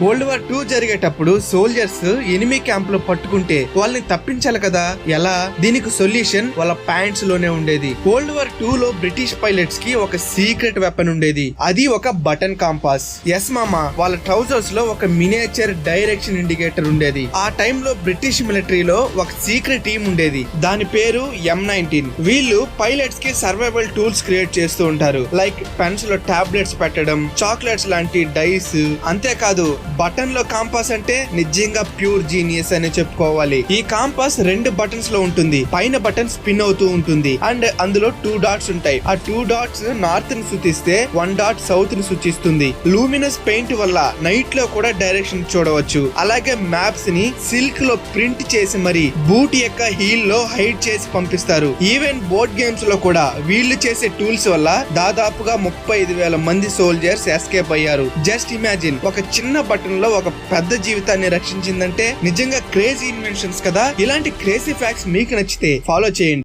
World war 2 జరిగేటప్పుడు soldiers enemy camp లో పట్టుకుంటే వాళ్ళని తప్పించాలి కదా, ఎలా? దీనికి సొల్యూషన్ వాళ్ళ ప్యాంట్స్ లోనే ఉండేది. వరల్డ్ వార్ 2 లో బ్రిటిష్ పైలట్స్ కి ఒక సీక్రెట్ వెపన్ ఉండేది, అది ఒక బటన్ కాంపాస్. ఎస్ మామా, వాళ్ళ ట్రౌజర్స్ లో ఒక మినియేచర్ డైరెక్షన్ ఇండికేటర్ ఉండేది. ఆ టైంలో బ్రిటిష్ మిలిటరీలో ఒక సీక్రెట్ టీమ్ ఉండేది, దాని పేరు M19. వీళ్ళు పైలట్స్ కి సర్వైవల్ టూల్స్ క్రియేట్ చేస్తూ ఉంటారు, లైక్ పెన్స్ లో టాబ్లెట్స్ పెట్టడం, చాక్లెట్స్ లాంటి డైస్. అంతేకాదు బటన్ లో కాంపాస్ అంటే నిజంగా ప్యూర్ జీనియస్ అని చెప్పుకోవాలి. ఈ కాంపాస్ 2 బటన్స్ లో ఉంటుంది. పైన బటన్ స్పిన్ అవుతూ ఉంటుంది అండ్ అందులో 2 డాట్స్ ఉంటాయి. ఆ 2 డాట్స్ నార్త్ ని సూచిస్తే 1 డాట్ సౌత్ ని సూచిస్తుంది. లూమినస్ పెయింట్ వల్ల నైట్ లో కూడా డైరెక్షన్ చూడవచ్చు. అలాగే మ్యాప్స్ ని సిల్క్ లో ప్రింట్ చేసి మరి బూట్ యొక్క హీల్ లో హైడ్ చేసి పంపిస్తారు. ఈవెన్ బోర్డ్ గేమ్స్ లో కూడా వీళ్ళు చేసే టూల్స్ వల్ల దాదాపుగా 35,000 మంది సోల్జర్స్ ఎస్కేప్ అయ్యారు. జస్ట్ ఇమాజిన్, ఒక చిన్న బటన్ లో ఒక పెద్ద జీవితాన్ని రక్షించిందంటే నిజంగా క్రేజీ ఇన్వెన్షన్స్ కదా. ఇలాంటి క్రేజీ ఫ్యాక్ట్స్ మీకు నచ్చితే ఫాలో చేయండి.